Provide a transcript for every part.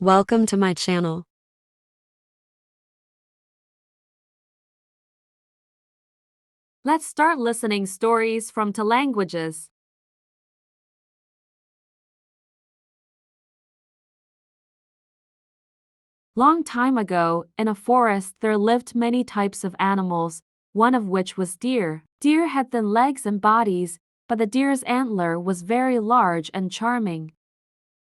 Welcome to my channel. Let's start listening stories from two languages. Long time ago, in a forest there lived many types of animals, one of which was deer. Deer had thin legs and bodies, but the deer's antler was very large and charming.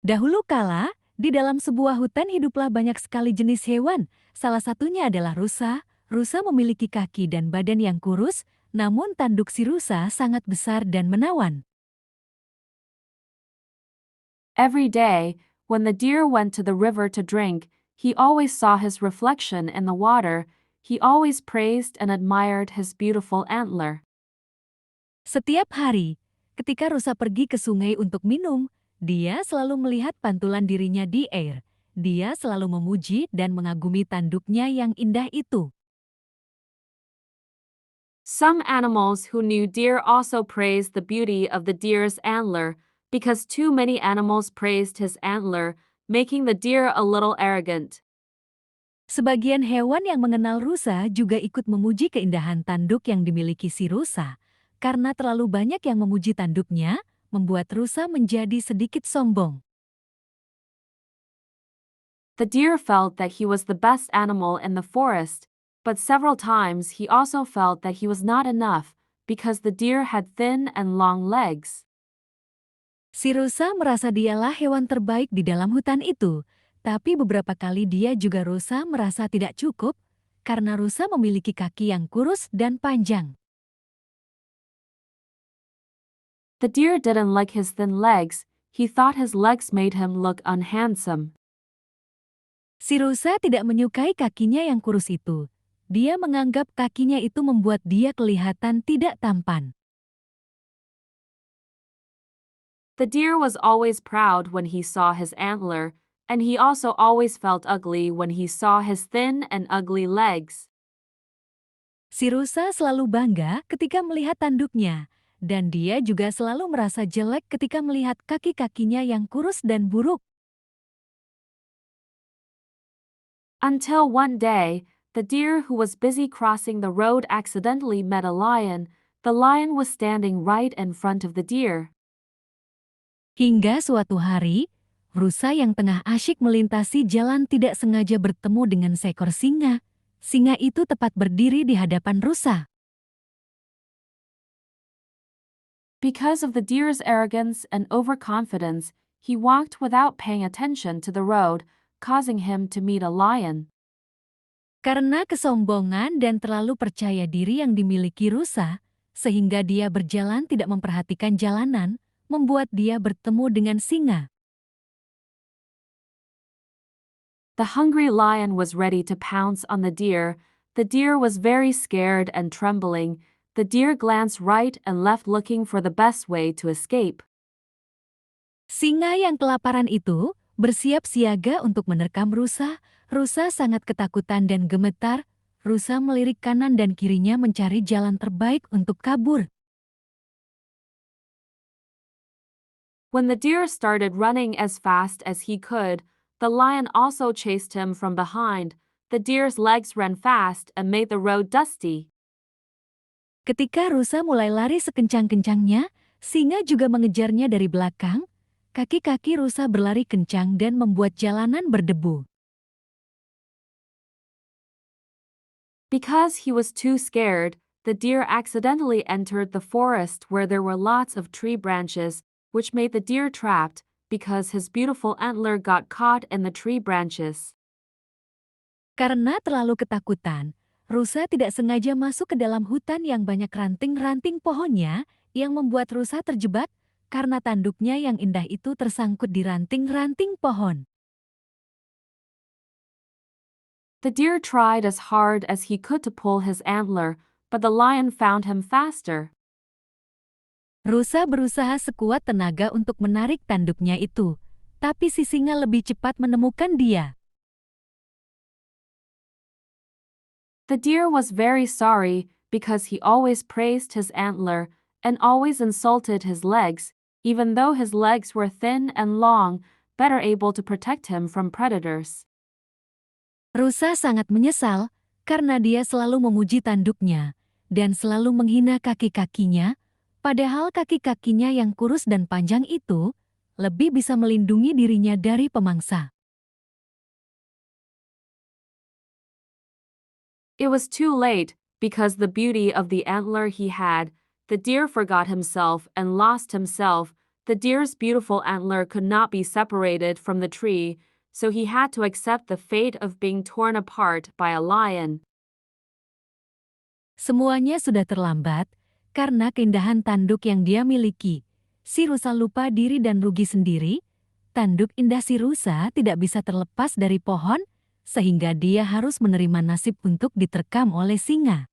Dahulu kala, di dalam sebuah hutan hiduplah banyak sekali jenis hewan. Salah satunya adalah rusa. Rusa memiliki kaki dan badan yang kurus, namun tanduk si rusa sangat besar dan menawan. Every day, when the deer went to the river to drink, he always saw his reflection in the water. He always praised and admired his beautiful antler. Setiap hari, ketika rusa pergi ke sungai untuk minum, dia selalu melihat pantulan dirinya di air. Dia selalu memuji dan mengagumi tanduknya yang indah itu. Some animals who knew deer also praised the beauty of the deer's antler, because too many animals praised his antler, making the deer a little arrogant. Sebagian hewan yang mengenal rusa juga ikut memuji keindahan tanduk yang dimiliki si rusa. Karena terlalu banyak yang memuji tanduknya, membuat rusa menjadi sedikit sombong. The deer felt that he was the best animal in the forest, but several times he also felt that he was not enough, because the deer had thin and long legs. Si rusa merasa dialah hewan terbaik di dalam hutan itu, tapi beberapa kali dia juga rusa merasa tidak cukup, karena rusa memiliki kaki yang kurus dan panjang. The deer didn't like his thin legs, he thought his legs made him look unhandsome. Si rusa tidak menyukai kakinya yang kurus itu. Dia menganggap kakinya itu membuat dia kelihatan tidak tampan. The deer was always proud when he saw his antler, and he also always felt ugly when he saw his thin and ugly legs. Si rusa selalu bangga ketika melihat tanduknya, dan dia juga selalu merasa jelek ketika melihat kaki-kakinya yang kurus dan buruk. Until one day, the deer who was busy crossing the road accidentally met a lion. The lion was standing right in front of the deer. Hingga suatu hari, rusa yang tengah asyik melintasi jalan tidak sengaja bertemu dengan seekor singa. Singa itu tepat berdiri di hadapan rusa. Because of the deer's arrogance and overconfidence, he walked without paying attention to the road, causing him to meet a lion. Karena kesombongan dan terlalu percaya diri yang dimiliki rusa, sehingga dia berjalan tidak memperhatikan jalanan, membuat dia bertemu dengan singa. The hungry lion was ready to pounce on the deer. The deer was very scared and trembling. The deer glanced right and left looking for the best way to escape. Singa yang kelaparan itu bersiap siaga untuk menerkam rusa. Rusa sangat ketakutan dan gemetar. Rusa melirik kanan dan kirinya mencari jalan terbaik untuk kabur. When the deer started running as fast as he could, the lion also chased him from behind. The deer's legs ran fast and made the road dusty. Ketika rusa mulai lari sekencang-kencangnya, singa juga mengejarnya dari belakang. Kaki-kaki rusa berlari kencang dan membuat jalanan berdebu. Because he was too scared, the deer accidentally entered the forest where there were lots of tree branches, which made the deer trapped because his beautiful antler got caught in the tree branches. Karena terlalu ketakutan, rusa tidak sengaja masuk ke dalam hutan yang banyak ranting-ranting pohonnya, yang membuat rusa terjebak karena tanduknya yang indah itu tersangkut di ranting-ranting pohon. The deer tried as hard as he could to pull his antler, but the lion found him faster. Rusa berusaha sekuat tenaga untuk menarik tanduknya itu, tapi si singa lebih cepat menemukan dia. The deer was very sorry because he always praised his antler and always insulted his legs, even though his legs were thin and long, better able to protect him from predators. Rusa sangat menyesal karena dia selalu memuji tanduknya dan selalu menghina kaki-kakinya, padahal kaki-kakinya yang kurus dan panjang itu lebih bisa melindungi dirinya dari pemangsa. It was too late, because the beauty of the antler he had, the deer forgot himself and lost himself. The deer's beautiful antler could not be separated from the tree, so he had to accept the fate of being torn apart by a lion. Semuanya sudah terlambat karena keindahan tanduk yang dia miliki. Si rusa lupa diri dan rugi sendiri. Tanduk indah si rusa tidak bisa terlepas dari pohon, sehingga dia harus menerima nasib untuk diterkam oleh singa.